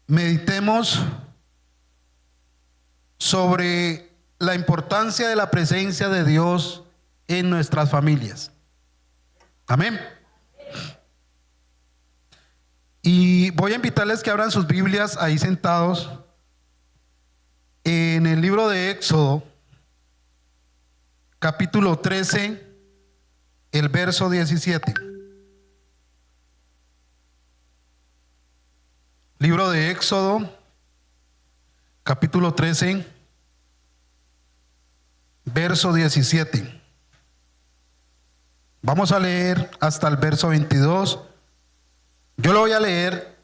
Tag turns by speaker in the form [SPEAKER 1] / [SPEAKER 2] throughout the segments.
[SPEAKER 1] meditemos sobre la importancia de la presencia de Dios en nuestras familias. Amén. Y voy a invitarles que abran sus Biblias ahí sentados en el libro de Éxodo, capítulo 13, el verso 17. Libro de Éxodo, capítulo 13, verso 17. Vamos a leer hasta el verso 22. Yo lo voy a leer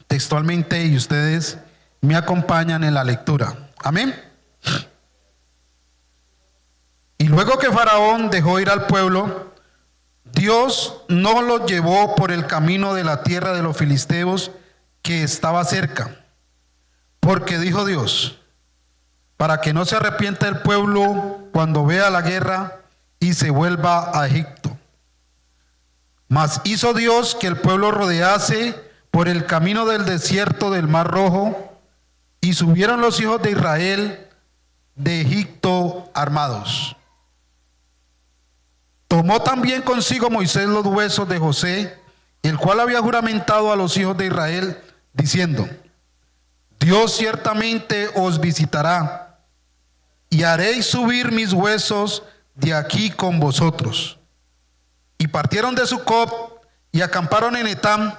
[SPEAKER 1] textualmente y ustedes me acompañan en la lectura. Amén. Y luego que Faraón dejó ir al pueblo, Dios no los llevó por el camino de la tierra de los filisteos que estaba cerca, porque dijo Dios: para que no se arrepienta el pueblo cuando vea la guerra y se vuelva a Egipto. Mas hizo Dios que el pueblo rodease por el camino del desierto del Mar Rojo, y subieron los hijos de Israel de Egipto armados. Tomó también consigo Moisés los huesos de José, el cual había juramentado a los hijos de Israel, diciendo: Dios ciertamente os visitará, y haréis subir mis huesos de aquí con vosotros. Y partieron de Sucot y acamparon en Etam,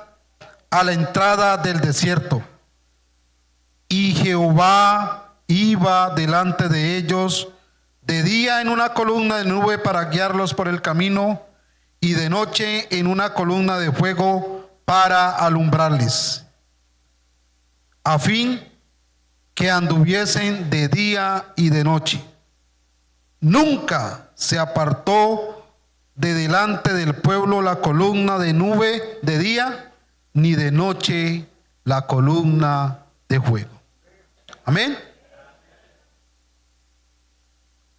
[SPEAKER 1] a la entrada del desierto. Y Jehová iba delante de ellos de día en una columna de nube para guiarlos por el camino, y de noche en una columna de fuego para alumbrarles, a fin que anduviesen de día y de noche. Nunca se apartó de delante del pueblo la columna de nube de día, ni de noche la columna de fuego. Amén.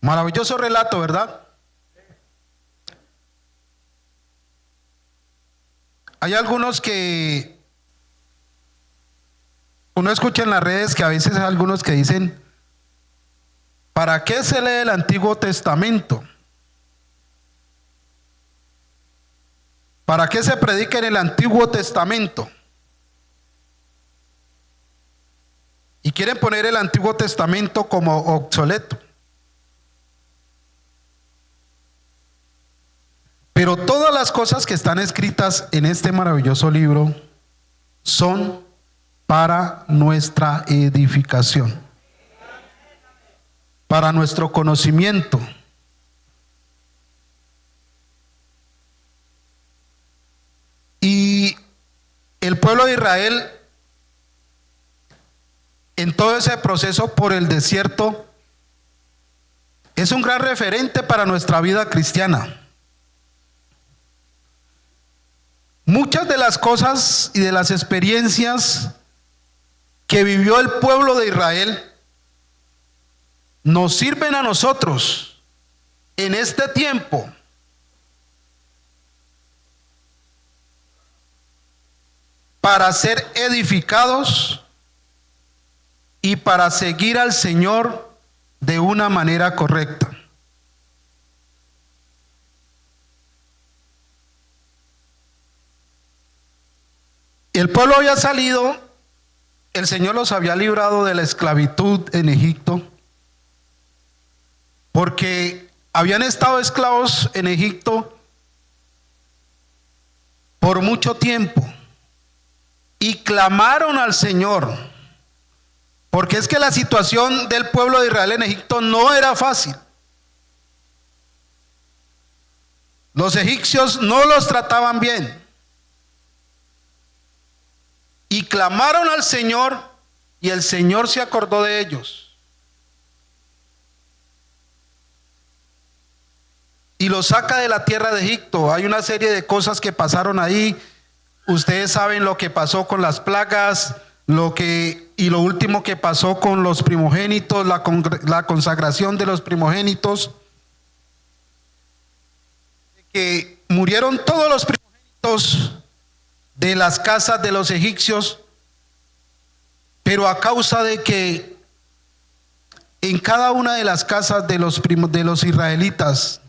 [SPEAKER 1] Maravilloso relato, ¿verdad? Hay algunos que uno escucha en las redes que a veces hay algunos que dicen: ¿para qué se lee el Antiguo Testamento? ¿Para qué se predica en el Antiguo Testamento? Y quieren poner el Antiguo Testamento como obsoleto. Pero todas las cosas que están escritas en este maravilloso libro son para nuestra edificación, para nuestro conocimiento. Y el pueblo de Israel, en todo ese proceso por el desierto, es un gran referente para nuestra vida cristiana. Muchas de las cosas y de las experiencias que vivió el pueblo de Israel nos sirven a nosotros en este tiempo para ser edificados y para seguir al Señor de una manera correcta. El pueblo había salido, el Señor los había librado de la esclavitud en Egipto, porque habían estado esclavos en Egipto por mucho tiempo y clamaron al Señor, porque es que la situación del pueblo de Israel en Egipto no era fácil. Los egipcios no los trataban bien. Y clamaron al Señor, y el Señor se acordó de ellos. Y los saca de la tierra de Egipto. Hay una serie de cosas que pasaron ahí. Ustedes saben lo que pasó con las plagas, lo último que pasó con los primogénitos, la consagración de los primogénitos. Que murieron todos los primogénitos de las casas de los egipcios, Pero a causa de que en cada una de las casas de los israelitas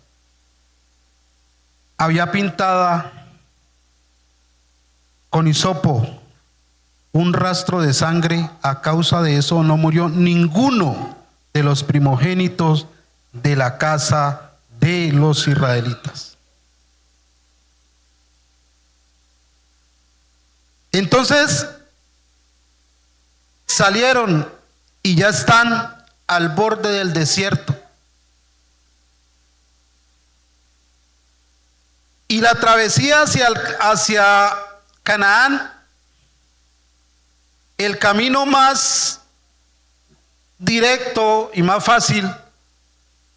[SPEAKER 1] había pintada con hisopo un rastro de sangre, a causa de eso no murió ninguno de los primogénitos de la casa de los israelitas. Entonces salieron y ya están al borde del desierto. Y la travesía hacia Canaán, el camino más directo y más fácil,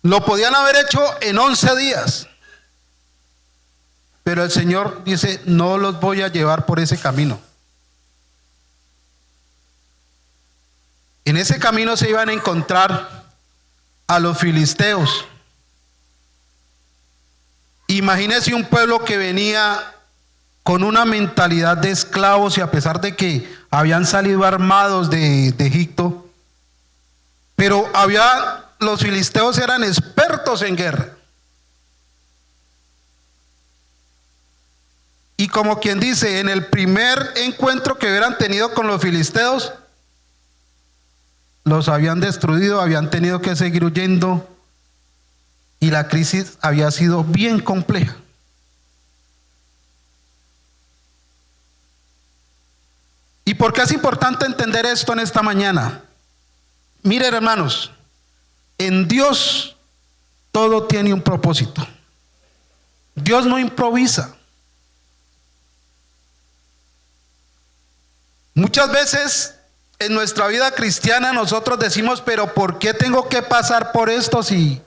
[SPEAKER 1] lo podían haber hecho en 11 días. Pero el Señor dice, no los voy a llevar por ese camino. En ese camino se iban a encontrar a los filisteos. Imagínese un pueblo que venía con una mentalidad de esclavos, y a pesar de que habían salido armados de Egipto, pero los filisteos eran expertos en guerra. Y como quien dice, en el primer encuentro que hubieran tenido con los filisteos, los habían destruido, habían tenido que seguir huyendo, y la crisis había sido bien compleja. ¿Y por qué es importante entender esto en esta mañana? Miren, hermanos, en Dios todo tiene un propósito. Dios no improvisa. Muchas veces en nuestra vida cristiana nosotros decimos, pero ¿por qué tengo que pasar por esto si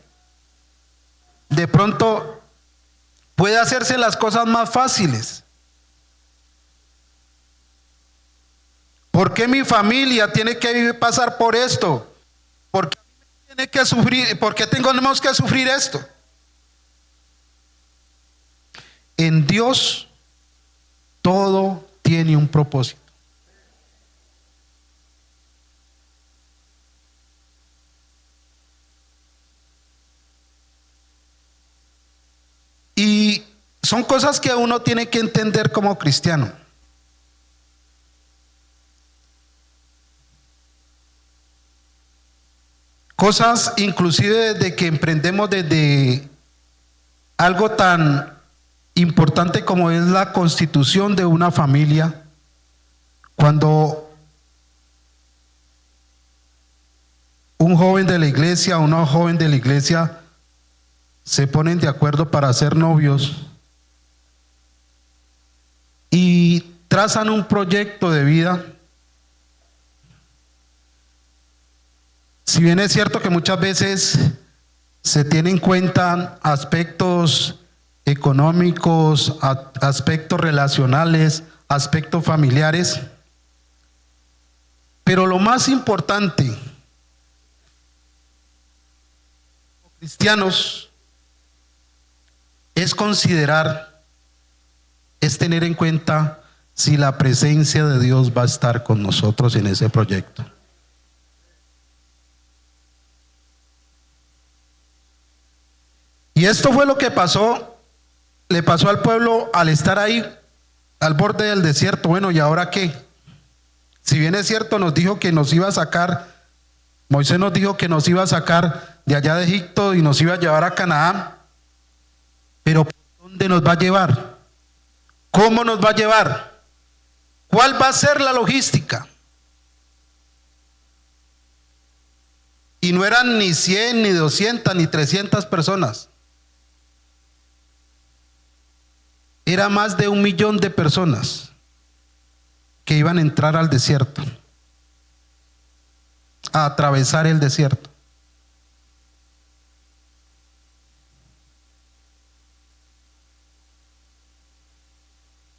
[SPEAKER 1] de pronto puede hacerse las cosas más fáciles? ¿Por qué mi familia tiene que pasar por esto? ¿Por qué tiene que sufrir? ¿Por qué tenemos que sufrir esto? En Dios todo tiene un propósito. Y son cosas que uno tiene que entender como cristiano. Cosas inclusive desde que emprendemos desde algo tan importante como es la constitución de una familia. Cuando un joven de la iglesia, una joven de la iglesia se ponen de acuerdo para ser novios y trazan un proyecto de vida. Si bien es cierto que muchas veces se tienen en cuenta aspectos económicos, aspectos relacionales, aspectos familiares, pero lo más importante, como cristianos, es considerar, es tener en cuenta si la presencia de Dios va a estar con nosotros en ese proyecto. Y esto fue lo que le pasó al pueblo al estar ahí, al borde del desierto. Bueno, ¿y ahora qué? Si bien es cierto, nos dijo que nos iba a sacar, Moisés nos dijo que nos iba a sacar de allá de Egipto y nos iba a llevar a Canaán. Pero ¿por dónde nos va a llevar? ¿Cómo nos va a llevar? ¿Cuál va a ser la logística? Y no eran ni 100, ni 200, ni 300 personas. Era más de 1 millón de personas que iban a entrar al desierto, a atravesar el desierto.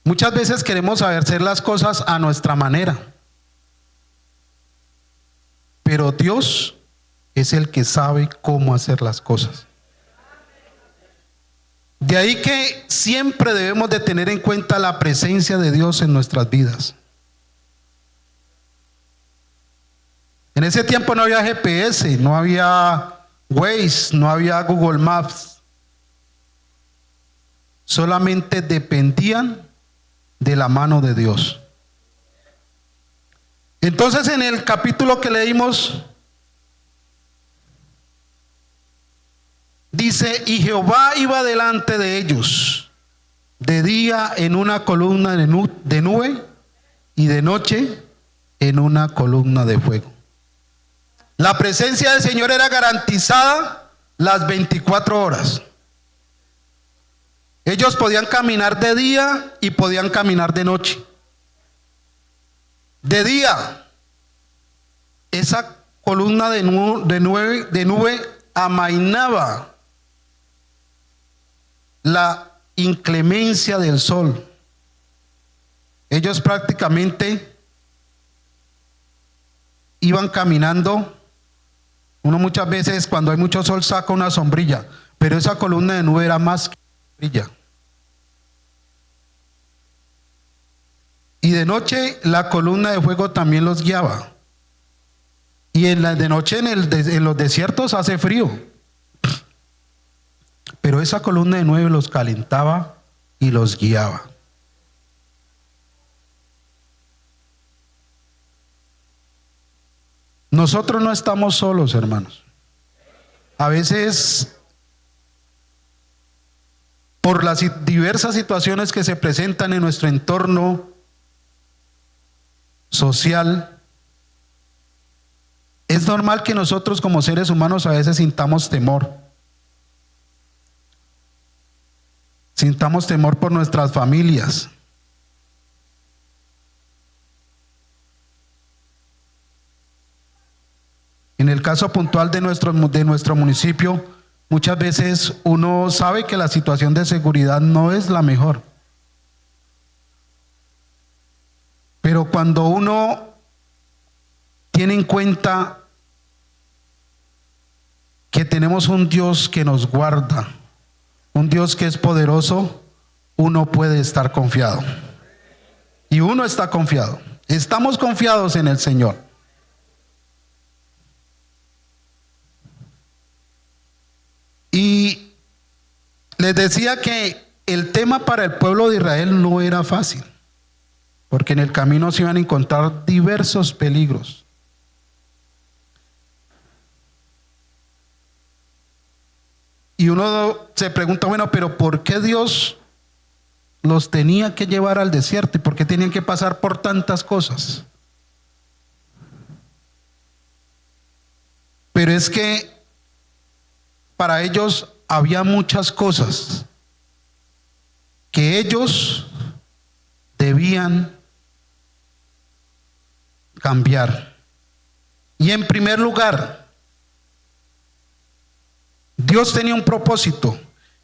[SPEAKER 1] Muchas veces queremos hacer las cosas a nuestra manera, pero Dios es el que sabe cómo hacer las cosas. De ahí que siempre debemos de tener en cuenta la presencia de Dios en nuestras vidas. En ese tiempo no había GPS, no había Waze, no había Google Maps. Solamente dependían de la mano de Dios. Entonces, en el capítulo que leímos, dice: y Jehová iba delante de ellos, de día en una columna de nube, y de noche en una columna de fuego. La presencia del Señor era garantizada las 24 horas. Ellos podían caminar de día y podían caminar de noche. De día, esa columna de nube amainaba la inclemencia del sol. Ellos prácticamente iban caminando. Uno muchas veces cuando hay mucho sol saca una sombrilla, pero esa columna de nube era más que una sombrilla. Y de noche la columna de fuego también los guiaba. Y de noche en los desiertos hace frío, pero esa columna de nube los calentaba y los guiaba. Nosotros no estamos solos, hermanos. A veces, por las diversas situaciones que se presentan en nuestro entorno social, es normal que nosotros como seres humanos a veces sintamos temor. Sintamos temor por nuestras familias. En el caso puntual de nuestro municipio, muchas veces uno sabe que la situación de seguridad no es la mejor. Pero cuando uno tiene en cuenta que tenemos un Dios que nos guarda, un Dios que es poderoso, uno puede estar confiado. Y uno está confiado. Estamos confiados en el Señor. Y les decía que el tema para el pueblo de Israel no era fácil, porque en el camino se iban a encontrar diversos peligros. Y uno se pregunta, bueno, pero ¿por qué Dios los tenía que llevar al desierto? ¿Y por qué tenían que pasar por tantas cosas? Pero es que para ellos había muchas cosas que ellos debían cambiar. Y en primer lugar, Dios tenía un propósito,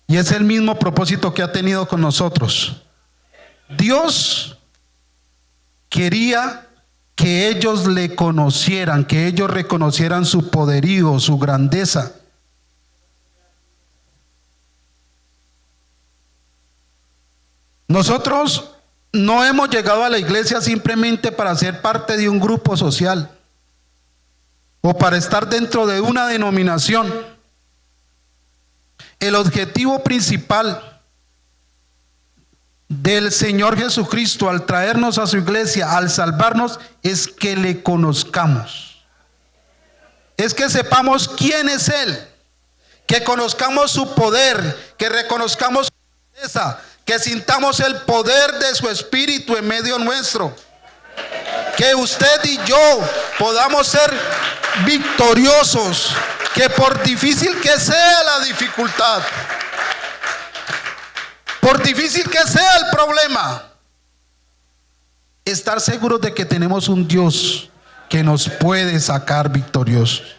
[SPEAKER 1] y es el mismo propósito que ha tenido con nosotros. Dios quería que ellos le conocieran, que ellos reconocieran su poderío, su grandeza. Nosotros no hemos llegado a la iglesia simplemente para ser parte de un grupo social o para estar dentro de una denominación. El objetivo principal del Señor Jesucristo al traernos a su iglesia, al salvarnos, es que le conozcamos. Es que sepamos quién es Él, que conozcamos su poder, que reconozcamos su grandeza, que sintamos el poder de su Espíritu en medio nuestro, que usted y yo podamos ser victoriosos, que por difícil que sea la dificultad, por difícil que sea el problema, estar seguros de que tenemos un Dios que nos puede sacar victoriosos.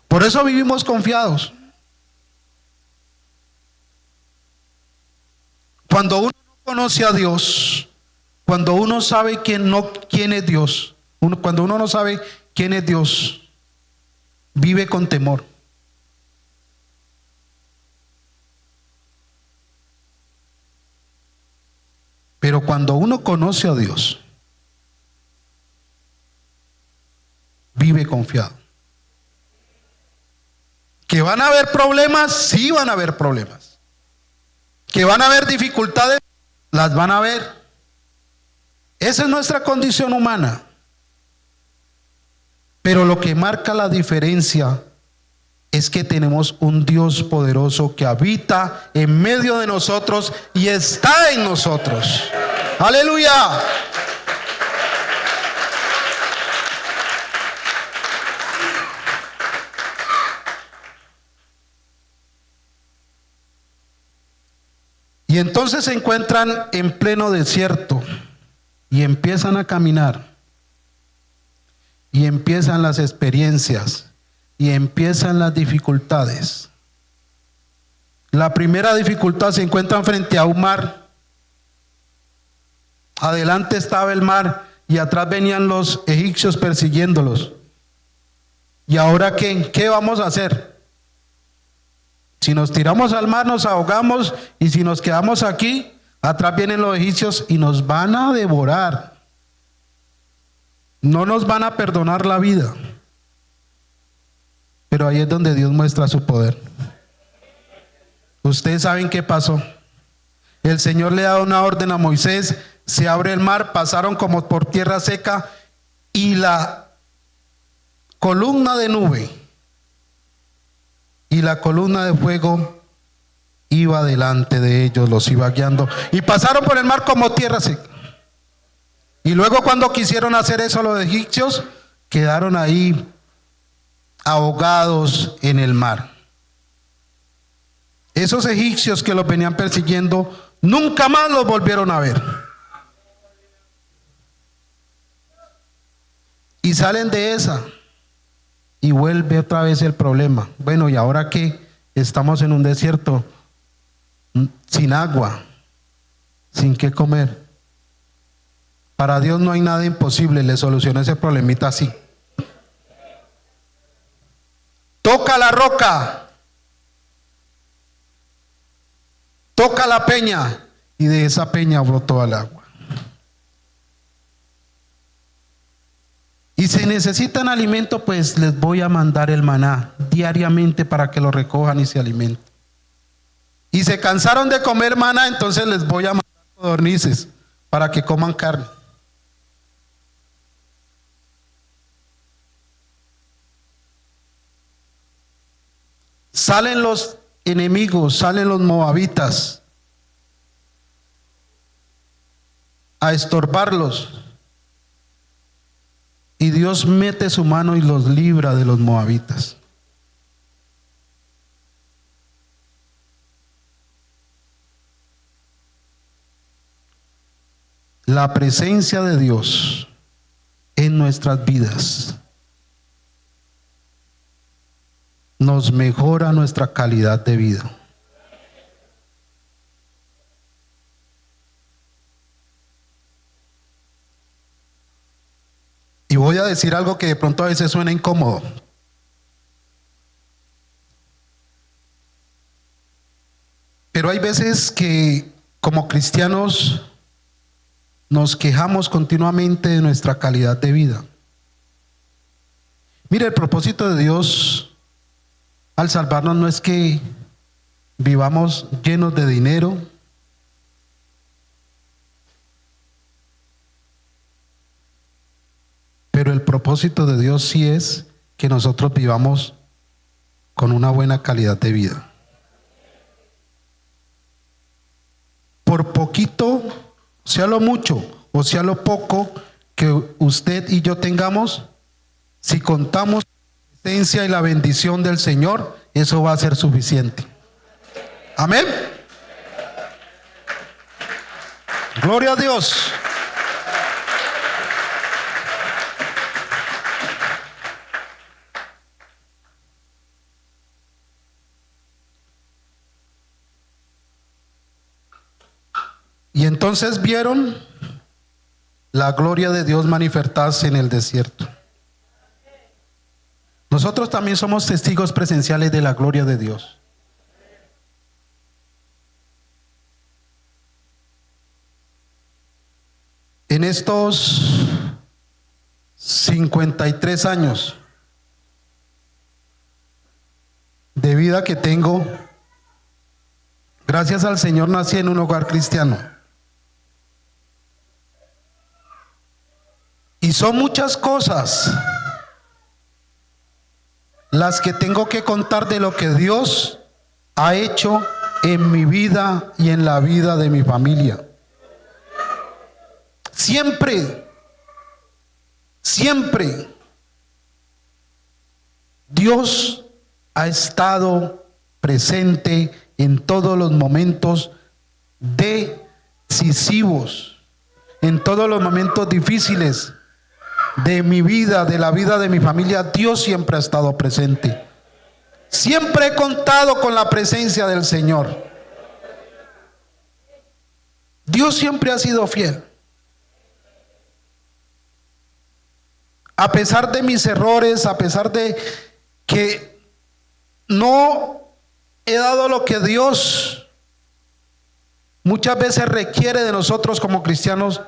[SPEAKER 1] Por eso vivimos confiados. Cuando uno no conoce a Dios, cuando uno sabe quién es Dios, cuando uno no sabe quién es Dios, vive con temor. Pero cuando uno conoce a Dios, vive vive confiado. ¿Que van a haber problemas? Sí van a haber problemas. ¿Que van a haber dificultades? Las van a ver. Esa es nuestra condición humana. Pero lo que marca la diferencia es que tenemos un Dios poderoso que habita en medio de nosotros y está en nosotros. ¡Aleluya! Y entonces se encuentran en pleno desierto y empiezan a caminar y empiezan las experiencias y empiezan las dificultades. La primera dificultad, se encuentran frente a un mar. Adelante estaba el mar y atrás venían los egipcios persiguiéndolos. ¿Y ahora qué? ¿Qué vamos a hacer? Si nos tiramos al mar nos ahogamos, y si nos quedamos aquí, atrás vienen los egipcios y nos van a devorar. No nos van a perdonar la vida. Pero ahí es donde Dios muestra su poder. Ustedes saben qué pasó. El Señor le da una orden a Moisés, se abre el mar, pasaron como por tierra seca y la columna de nube y la columna de fuego iba delante de ellos, los iba guiando y pasaron por el mar como tierra seca. Y luego cuando quisieron hacer eso los egipcios, quedaron ahí ahogados en el mar. Esos egipcios que los venían persiguiendo nunca más los volvieron a ver. Y salen de esa y vuelve otra vez el problema. Bueno, ¿y ahora qué? Estamos en un desierto sin agua, sin qué comer. Para Dios no hay nada imposible, le soluciona ese problemita así. Toca la roca, toca la peña, y de esa peña brotó el agua. Y si necesitan alimento, pues les voy a mandar el maná diariamente para que lo recojan y se alimenten. Y se cansaron de comer maná, entonces les voy a mandar codornices para que coman carne. Salen los enemigos, salen los moabitas a estorbarlos. Y Dios mete su mano y los libra de los moabitas. La presencia de Dios en nuestras vidas nos mejora nuestra calidad de vida. Y voy a decir algo que de pronto a veces suena incómodo. Pero hay veces que como cristianos nos quejamos continuamente de nuestra calidad de vida. Mire, el propósito de Dios al salvarnos no es que vivamos llenos de dinero, pero el propósito de Dios sí es que nosotros vivamos con una buena calidad de vida. Por poquito, sea lo mucho o sea lo poco que usted y yo tengamos, si contamos la presencia y la bendición del Señor, eso va a ser suficiente. Amén. Gloria a Dios. Y entonces vieron la gloria de Dios manifestarse en el desierto. Nosotros también somos testigos presenciales de la gloria de Dios. En estos 53 años de vida que tengo, gracias al Señor nací en un hogar cristiano. Y son muchas cosas las que tengo que contar de lo que Dios ha hecho en mi vida y en la vida de mi familia. Siempre, siempre Dios ha estado presente en todos los momentos decisivos, en todos los momentos difíciles de mi vida, de la vida de mi familia. Dios siempre ha estado presente. Siempre he contado con la presencia del Señor. Dios siempre ha sido fiel. A pesar de mis errores, a pesar de que no he dado lo que Dios muchas veces requiere de nosotros como cristianos,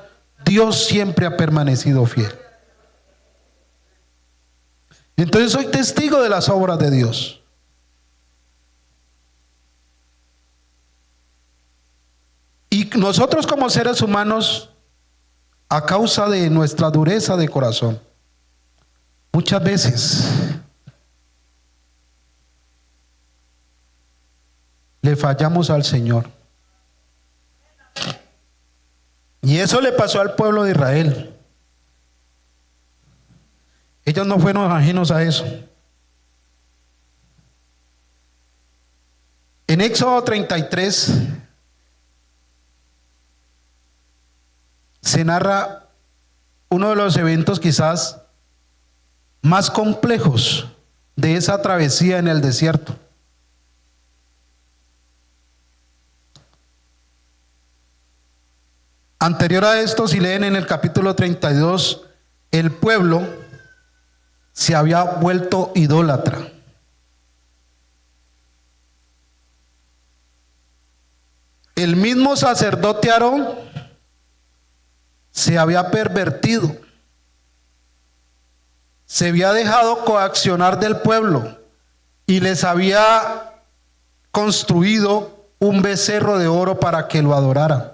[SPEAKER 1] Dios siempre ha permanecido fiel. Entonces soy testigo de las obras de Dios. Y nosotros como seres humanos, a causa de nuestra dureza de corazón, muchas veces le fallamos al Señor. Y eso le pasó al pueblo de Israel. Ellos no fueron ajenos a eso. En Éxodo 33 se narra uno de los eventos quizás más complejos de esa travesía en el desierto. Anterior a esto, si leen en el capítulo 32, el pueblo se había vuelto idólatra. El mismo sacerdote Aarón se había pervertido, se había dejado coaccionar del pueblo y les había construido un becerro de oro para que lo adoraran.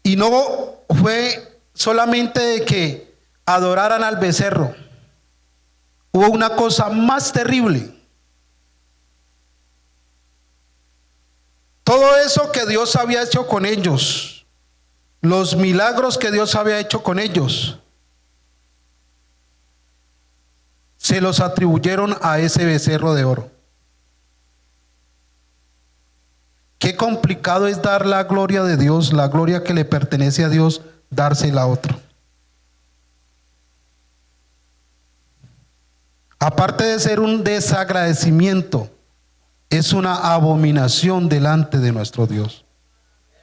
[SPEAKER 1] Y no fue solamente de que adoraran al becerro, hubo una cosa más terrible. Todo eso que Dios había hecho con ellos, los milagros que Dios había hecho con ellos, se los atribuyeron a ese becerro de oro. Qué complicado es dar la gloria de Dios, la gloria que le pertenece a Dios, dársela a otro. Aparte de ser un desagradecimiento, es una abominación delante de nuestro Dios.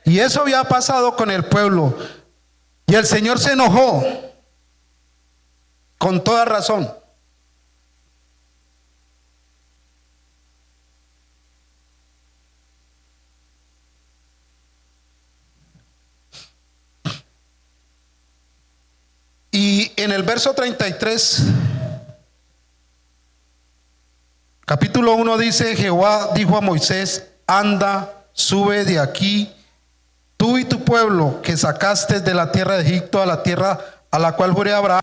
[SPEAKER 1] Y eso había pasado con el pueblo. Y el Señor se enojó con toda razón. Y en el verso 33, capítulo 1 dice: Jehová dijo a Moisés: anda, sube de aquí, tú y tu pueblo que sacaste de la tierra de Egipto, a la tierra a la cual juré a Abraham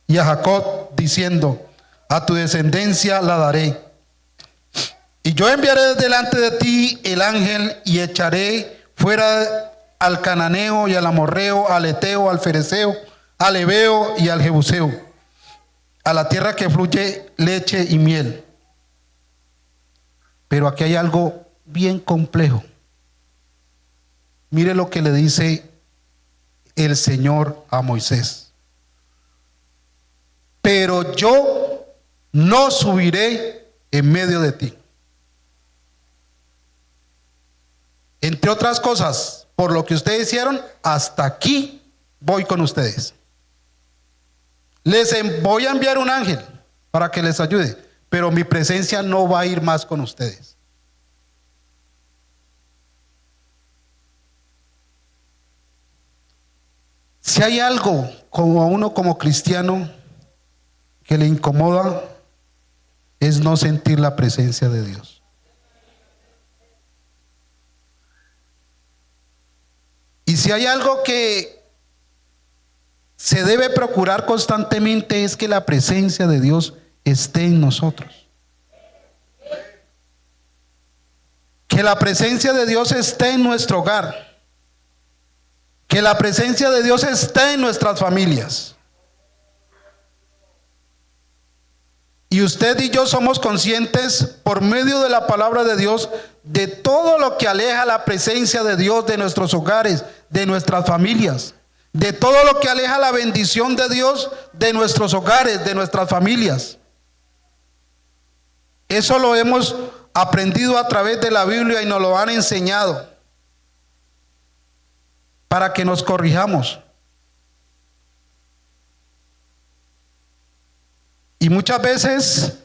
[SPEAKER 1] y a Jacob, diciendo: a tu descendencia la daré. Y yo enviaré delante de ti el ángel y echaré fuera al cananeo y al amorreo, al eteo, al fereceo, al heveo y al jebuseo, a la tierra que fluye leche y miel. Pero aquí hay algo bien complejo. Mire lo que le dice el Señor a Moisés: pero yo no subiré en medio de ti. Entre otras cosas, por lo que ustedes hicieron, hasta aquí voy con ustedes. Les voy a enviar un ángel para que les ayude, pero mi presencia no va a ir más con ustedes. Si hay algo como uno como cristiano que le incomoda es no sentir la presencia de Dios. Y si hay algo que se debe procurar constantemente es que la presencia de Dios esté en nosotros. Que la presencia de Dios esté en nuestro hogar. Que la presencia de Dios esté en nuestras familias. Y usted y yo somos conscientes por medio de la palabra de Dios de todo lo que aleja la presencia de Dios de nuestros hogares, de nuestras familias, de todo lo que aleja la bendición de Dios de nuestros hogares, de nuestras familias. Eso lo hemos aprendido a través de la Biblia y nos lo han enseñado para que nos corrijamos. Y muchas veces,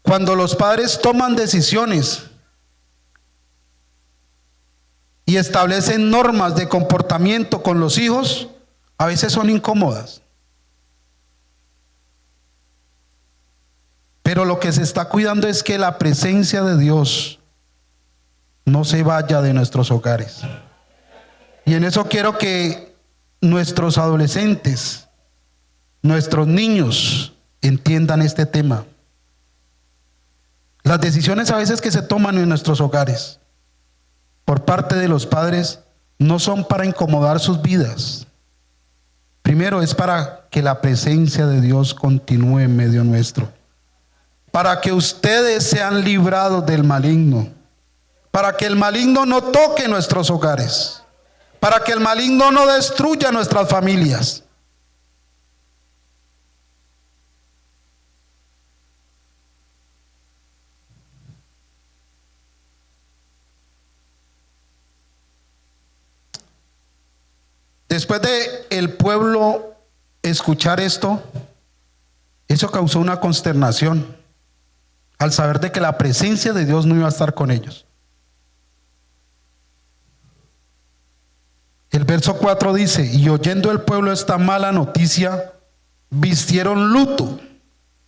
[SPEAKER 1] cuando los padres toman decisiones y establecen normas de comportamiento con los hijos, a veces son incómodas. Pero lo que se está cuidando es que la presencia de Dios no se vaya de nuestros hogares. Y en eso quiero que nuestros adolescentes, nuestros niños, entiendan este tema. Las decisiones a veces que se toman en nuestros hogares por parte de los padres no son para incomodar sus vidas. Primero es para que la presencia de Dios continúe en medio nuestro, para que ustedes sean librados del maligno, para que el maligno no toque nuestros hogares, para que el maligno no destruya nuestras familias. Después de el pueblo escuchar esto, eso causó una consternación al saber de que la presencia de Dios no iba a estar con ellos. El verso 4 dice: y oyendo el pueblo esta mala noticia, vistieron luto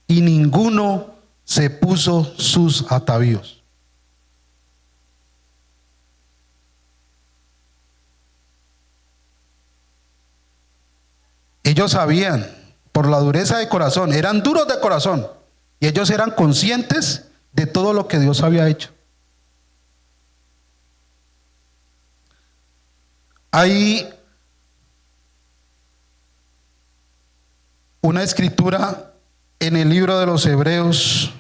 [SPEAKER 1] y ninguno se puso sus atavíos. Ellos sabían, por la dureza de corazón, eran duros de corazón, y ellos eran conscientes de todo lo que Dios había hecho. Hay una escritura en el libro de los Hebreos,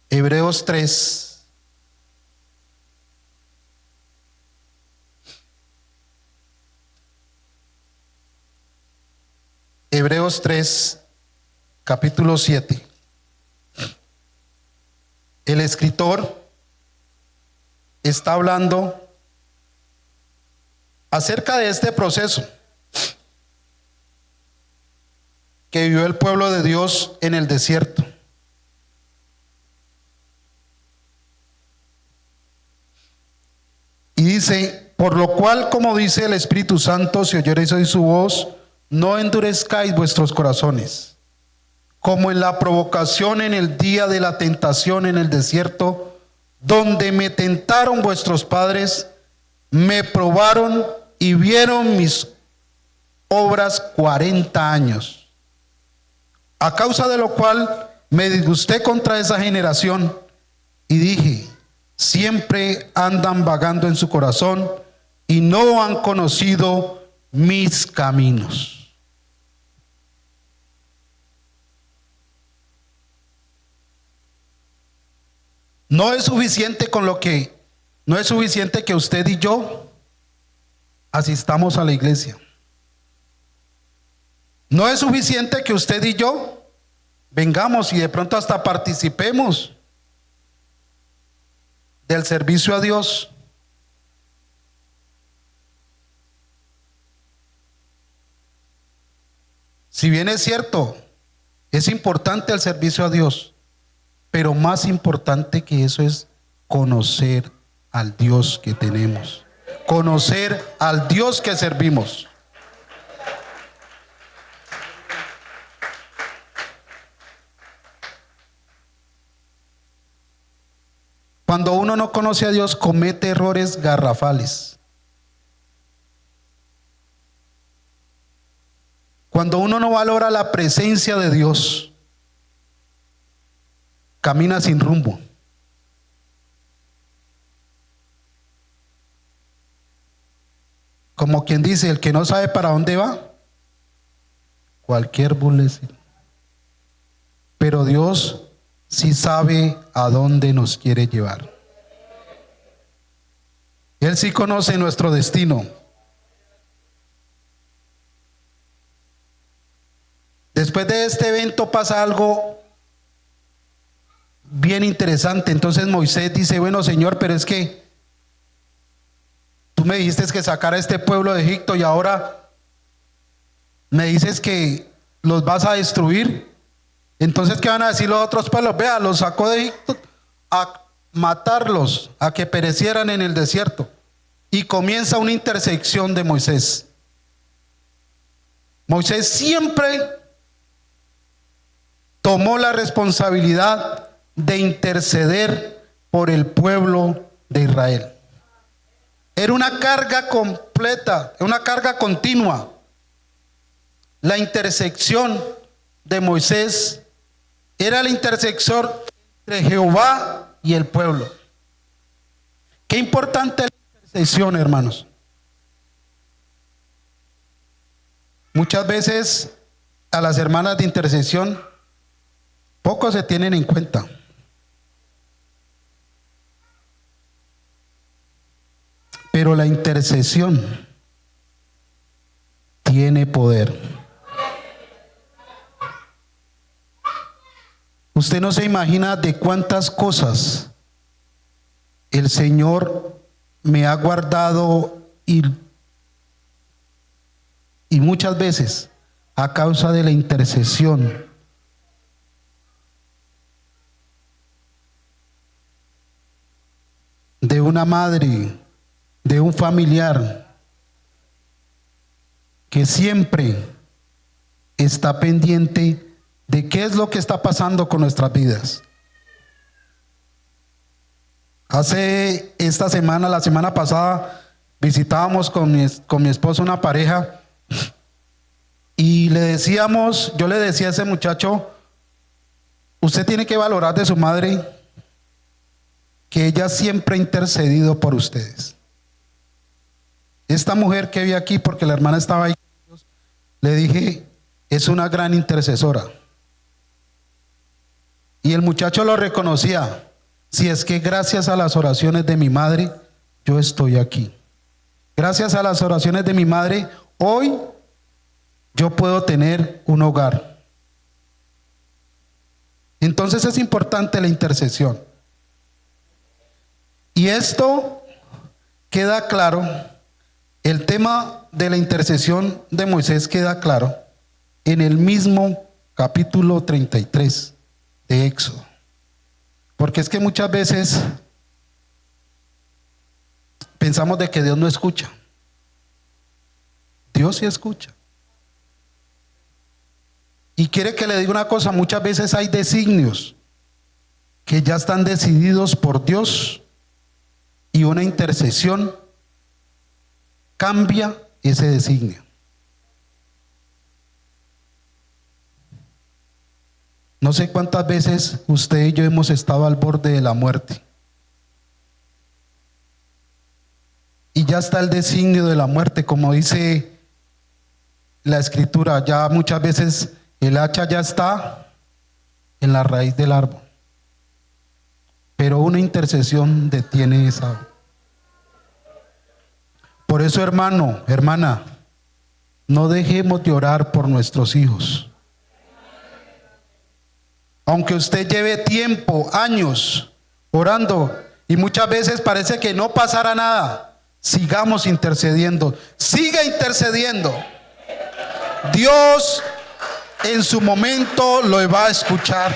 [SPEAKER 1] Hebreos 3. Hebreos 3, capítulo 7. El escritor está hablando acerca de este proceso que vivió el pueblo de Dios en el desierto. Y dice: por lo cual, como dice el Espíritu Santo, si oyereis hoy su voz, no endurezcáis vuestros corazones, como en la provocación en el día de la tentación en el desierto, donde me tentaron vuestros padres, me probaron y vieron mis obras 40 años. A causa de lo cual me disgusté contra esa generación y dije: siempre andan vagando en su corazón y no han conocido mis caminos. No es suficiente que usted y yo asistamos a la iglesia. No es suficiente que usted y yo vengamos y de pronto hasta participemos del servicio a Dios. Si bien es cierto, es importante el servicio a Dios, pero más importante que eso es conocer al Dios que tenemos, conocer al Dios que servimos. Cuando uno no conoce a Dios, comete errores garrafales. Cuando uno no valora la presencia de Dios, camina sin rumbo. Como quien dice, el que no sabe para dónde va, cualquier bus le sirve. Pero Dios sí sabe a dónde nos quiere llevar. Él sí conoce nuestro destino. Después de este evento pasa algo bien interesante. Entonces Moisés dice, bueno, Señor, pero es que tú me dijiste que sacara a este pueblo de Egipto y ahora me dices que los vas a destruir. Entonces, ¿qué van a decir los otros pueblos? Vea, los sacó de Egipto a matarlos, a que perecieran en el desierto. Y comienza una intersección de Moisés. Moisés siempre tomó la responsabilidad de interceder por el pueblo de Israel. Era una carga completa, una carga continua. La intersección de Moisés era la intersección entre Jehová y el pueblo. Qué importante es la intersección, hermanos. Muchas veces a las hermanas de intercesión poco se tienen en cuenta. Pero la intercesión tiene poder. Usted no se imagina de cuántas cosas el Señor me ha guardado y muchas veces a causa de la intercesión de una madre, de un familiar que siempre está pendiente de qué es lo que está pasando con nuestras vidas. Hace esta semana, la semana pasada, visitábamos con mi esposo una pareja y yo le decía a ese muchacho, usted tiene que valorar de su madre que ella siempre ha intercedido por ustedes. Esta mujer que vi aquí, porque la hermana estaba ahí, le dije, es una gran intercesora. Y el muchacho lo reconocía. Si es que gracias a las oraciones de mi madre, yo estoy aquí. Gracias a las oraciones de mi madre, hoy yo puedo tener un hogar. Entonces es importante la intercesión. Y esto queda claro, el tema de la intercesión de Moisés queda claro en el mismo capítulo 33 de Éxodo. Porque es que muchas veces pensamos de que Dios no escucha. Dios sí escucha. Y quiere que le diga una cosa, muchas veces hay designios que ya están decididos por Dios y una intercesión cambia ese designio. No sé cuántas veces usted y yo hemos estado al borde de la muerte. Y ya está el designio de la muerte, como dice la escritura, ya muchas veces el hacha ya está en la raíz del árbol. Pero una intercesión detiene esa. Por eso, hermano, hermana, no dejemos de orar por nuestros hijos. Aunque usted lleve tiempo, años, orando, y muchas veces parece que no pasará nada, sigamos intercediendo. Siga intercediendo. Dios en su momento lo va a escuchar.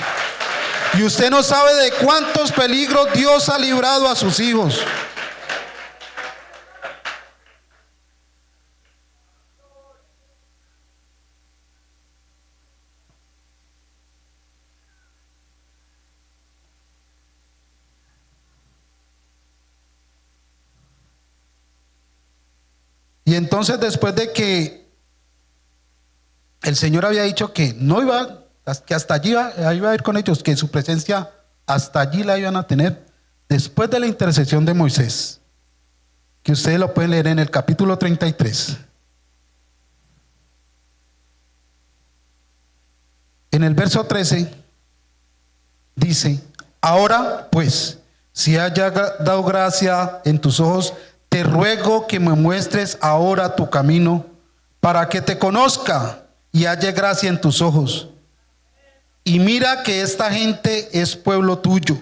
[SPEAKER 1] Y usted no sabe de cuántos peligros Dios ha librado a sus hijos. Y entonces, después de que el Señor había dicho que no iba, que hasta allí iba a ir con ellos, que su presencia hasta allí la iban a tener, después de la intercesión de Moisés, que ustedes lo pueden leer en el capítulo 33. En el verso 13 dice: ahora pues, si haya dado gracia en tus ojos, te ruego que me muestres ahora tu camino, para que te conozca y halle gracia en tus ojos. Y mira que esta gente es pueblo tuyo.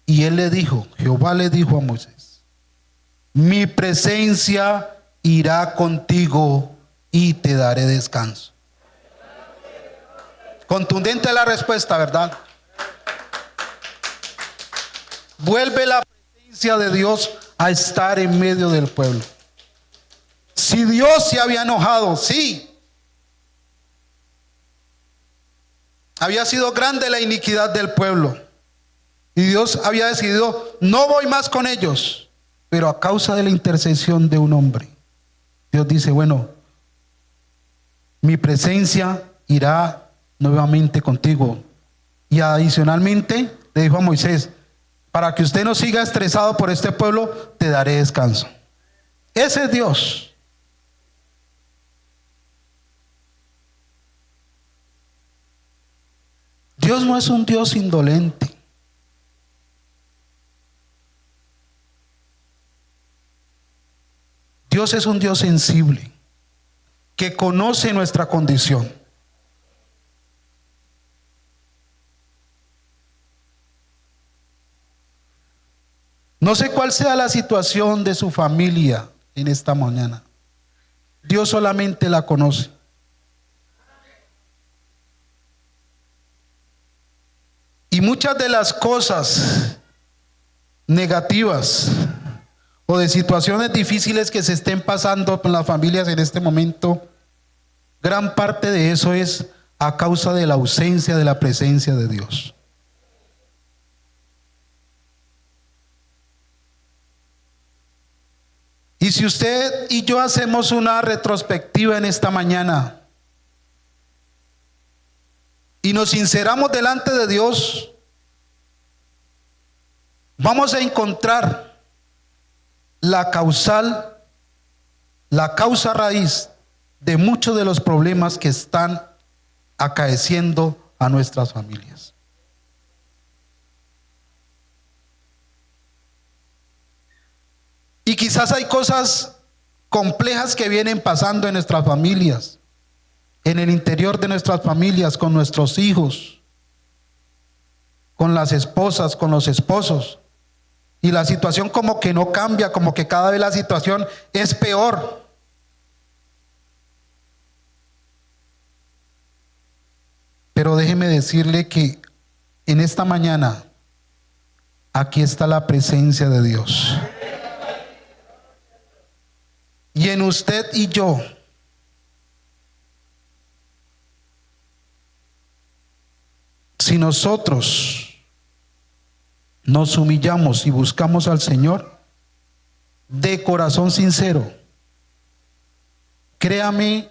[SPEAKER 1] Y él le dijo, Jehová le dijo a Moisés: mi presencia irá contigo y te daré descanso. Contundente la respuesta, ¿verdad? Vuelve la presencia de Dios a estar en medio del pueblo. Si Dios se había enojado, sí, había sido grande la iniquidad del pueblo y Dios había decidido: no voy más con ellos. Pero a causa de la intercesión de un hombre, Dios dice: bueno, mi presencia irá nuevamente contigo. Y adicionalmente le dijo a Moisés: para que usted no siga estresado por este pueblo, te daré descanso. Ese es Dios. Dios no es un Dios indolente. Dios es un Dios sensible, que conoce nuestra condición. No sé cuál sea la situación de su familia en esta mañana. Dios solamente la conoce. Y muchas de las cosas negativas o de situaciones difíciles que se estén pasando con las familias en este momento, gran parte de eso es a causa de la ausencia de la presencia de Dios. Y si usted y yo hacemos una retrospectiva en esta mañana y nos sinceramos delante de Dios, vamos a encontrar la causa raíz de muchos de los problemas que están acaeciendo a nuestras familias. Y quizás hay cosas complejas que vienen pasando en nuestras familias, en el interior de nuestras familias, con nuestros hijos, con las esposas, con los esposos. Y la situación como que no cambia, como que cada vez la situación es peor. Pero déjeme decirle que en esta mañana aquí está la presencia de Dios. Y en usted y yo, si nosotros nos humillamos y buscamos al Señor de corazón sincero, créame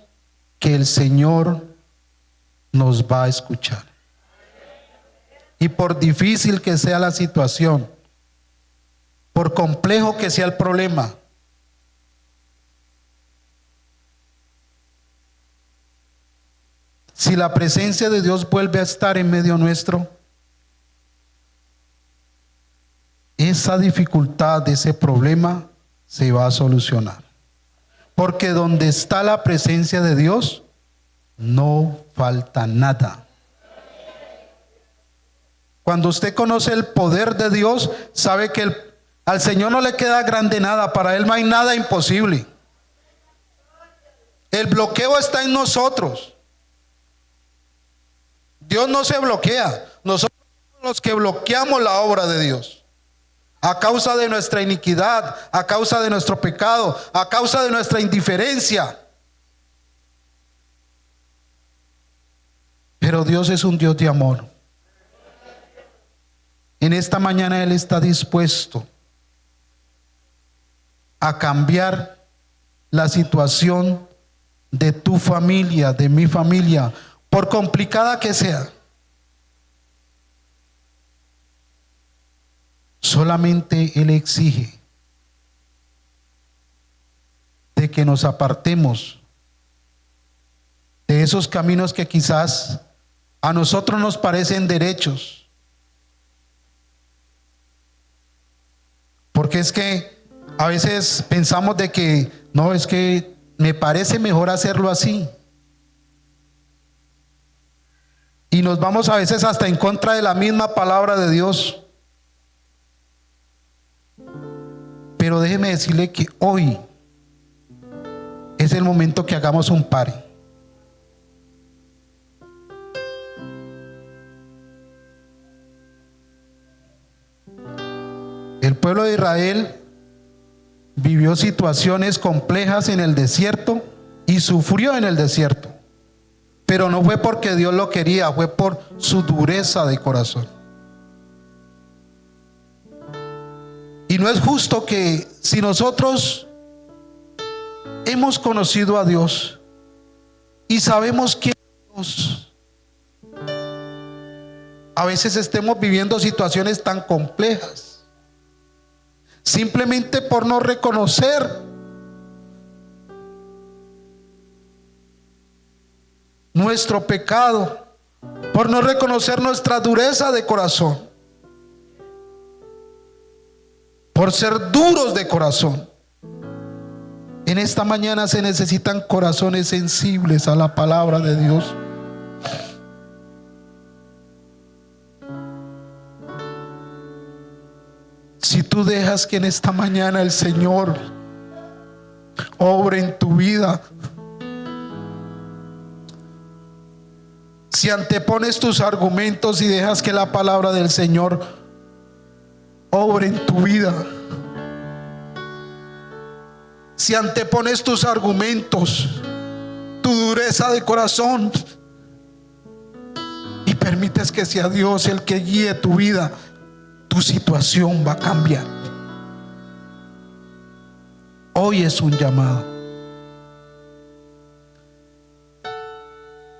[SPEAKER 1] que el Señor nos va a escuchar. Y por difícil que sea la situación, por complejo que sea el problema, si la presencia de Dios vuelve a estar en medio nuestro, esa dificultad, ese problema se va a solucionar. Porque donde está la presencia de Dios, no falta nada. Cuando usted conoce el poder de Dios, sabe que al Señor no le queda grande nada. Para Él no hay nada imposible. El bloqueo está en nosotros. Dios no se bloquea. Nosotros somos los que bloqueamos la obra de Dios. A causa de nuestra iniquidad, a causa de nuestro pecado, a causa de nuestra indiferencia. Pero Dios es un Dios de amor. En esta mañana Él está dispuesto a cambiar la situación de tu familia, de mi familia, por complicada que sea. Solamente Él exige de que nos apartemos de esos caminos que quizás a nosotros nos parecen derechos. Porque es que a veces pensamos de que no, es que me parece mejor hacerlo así. Y nos vamos a veces hasta en contra de la misma palabra de Dios. Pero déjeme decirle que hoy es el momento que hagamos un pare. El pueblo de Israel vivió situaciones complejas en el desierto y sufrió en el desierto. Pero no fue porque Dios lo quería, fue por su dureza de corazón. Y no es justo que si nosotros hemos conocido a Dios y sabemos quién es Dios, a veces estemos viviendo situaciones tan complejas simplemente por no reconocer nuestro pecado, por no reconocer nuestra dureza de corazón, por ser duros de corazón. En esta mañana se necesitan corazones sensibles a la palabra de Dios. Si tú dejas que en esta mañana el Señor obre en tu vida, si antepones tus argumentos y dejas que la palabra del Señor obre en tu vida, si antepones tus argumentos, tu dureza de corazón, y permites que sea Dios el que guíe tu vida, tu situación va a cambiar. Hoy es un llamado.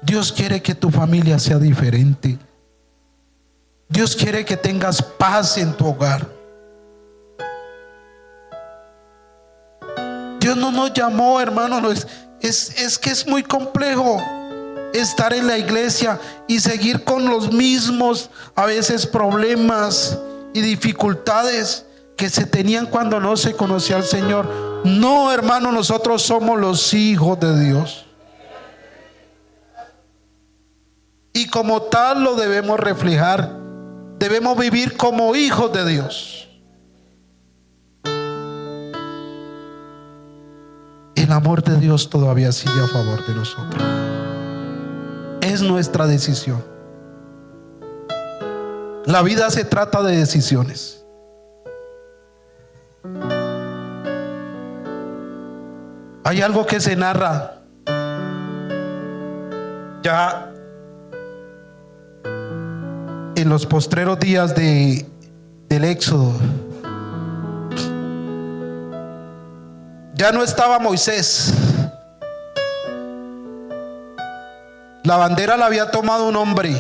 [SPEAKER 1] Dios quiere que tu familia sea diferente. Dios quiere que tengas paz en tu hogar. Dios no nos llamó, hermano, es que es muy complejo estar en la iglesia y seguir con los mismos a veces problemas y dificultades que se tenían cuando no se conocía al Señor. No, hermano, nosotros somos los hijos de Dios y como tal lo debemos reflejar. Debemos vivir como hijos de Dios. El amor de Dios todavía sigue a favor de nosotros. Es nuestra decisión. La vida se trata de decisiones. Hay algo que se narra ya en los postreros días del Éxodo. Ya no estaba Moisés. La bandera la había tomado un hombre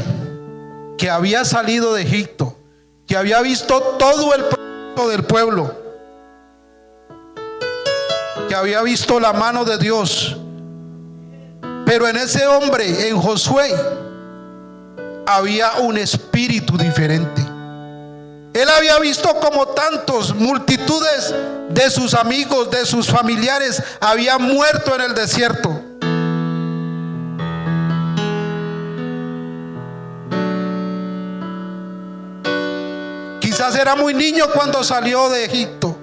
[SPEAKER 1] que había salido de Egipto, que había visto todo el proceso del pueblo, que había visto la mano de Dios. Pero en ese hombre, en Josué, había un espíritu diferente. Él había visto como tantos, multitudes de sus amigos, de sus familiares, habían muerto en el desierto. Quizás era muy niño cuando salió de Egipto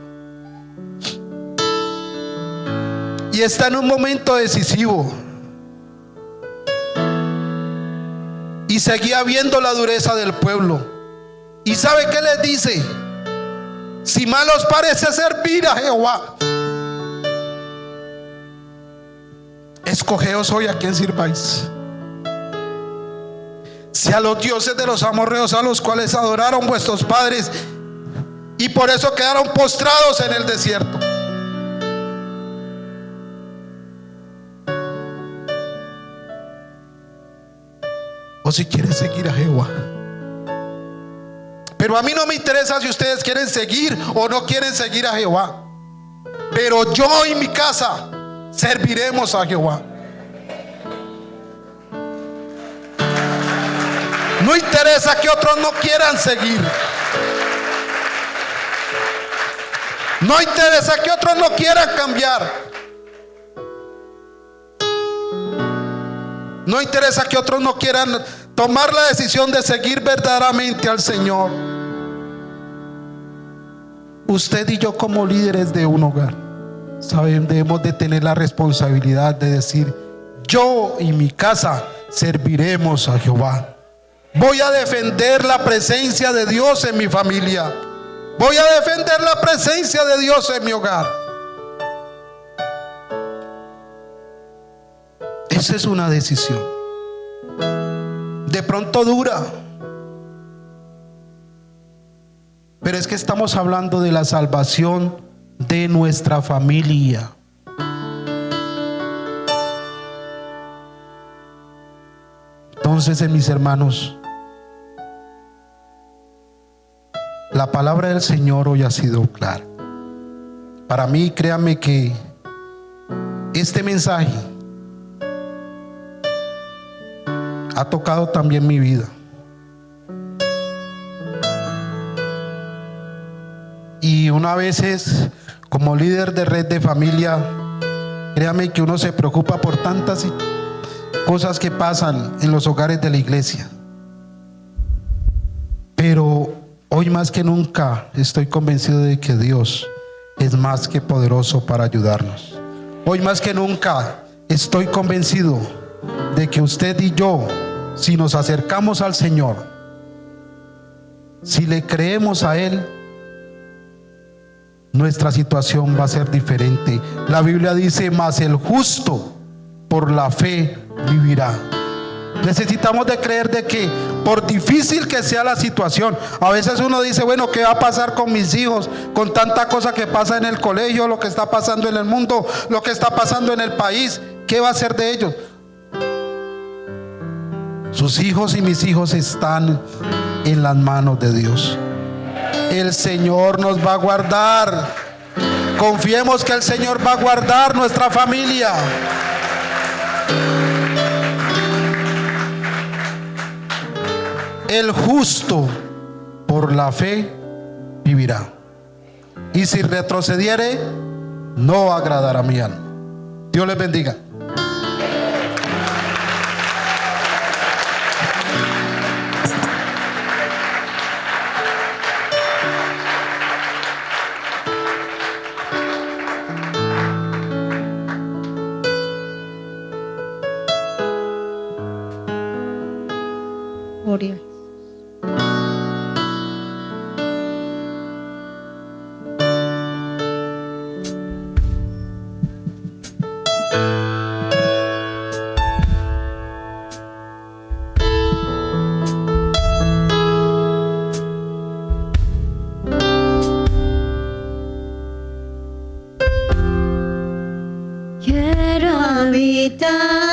[SPEAKER 1] y está en un momento decisivo y seguía viendo la dureza del pueblo. ¿Y sabe qué les dice? Si mal os parece servir a Jehová, escogeos hoy a quién sirváis. Si a los dioses de los amorreos, a los cuales adoraron vuestros padres, y por eso quedaron postrados en el desierto. o si quieren seguir a Jehová. Pero a mí no me interesa si ustedes quieren seguir o no quieren seguir a Jehová. Pero yo y mi casa serviremos a Jehová. No interesa que otros no quieran seguir. No interesa que otros no quieran cambiar. No interesa que otros no quieran tomar la decisión de seguir verdaderamente al Señor. Usted y yo, como líderes de un hogar, saben, debemos de tener la responsabilidad de decir: yo y mi casa serviremos a Jehová. Voy a defender la presencia de Dios en mi familia. Voy a defender la presencia de Dios en mi hogar. Esa es una decisión. De pronto dura, pero es que estamos hablando de la salvación de nuestra familia. Entonces, mis hermanos, la palabra del Señor hoy ha sido clara. Para mí, créanme que este mensaje ha tocado también mi vida. Y una vez es como líder de red de familia, créame que uno se preocupa por tantas cosas que pasan en los hogares de la iglesia. Pero hoy más que nunca estoy convencido de que Dios es más que poderoso para ayudarnos. Hoy más que nunca estoy convencido de que usted y yo, si nos acercamos al Señor, si le creemos a Él, nuestra situación va a ser diferente. La Biblia dice: mas el justo por la fe vivirá. Necesitamos de creer de que por difícil que sea la situación, a veces uno dice: bueno, ¿qué va a pasar con mis hijos? Con tanta cosa que pasa en el colegio, lo que está pasando en el mundo, lo que está pasando en el país, ¿qué va a hacer de ellos? Sus hijos y mis hijos están en las manos de Dios. El Señor nos va a guardar. Confiemos que el Señor va a guardar nuestra familia. El justo por la fe vivirá, y si retrocediere, no agradará a mi alma. Dios les bendiga.
[SPEAKER 2] Gloria.
[SPEAKER 3] Quiero habitar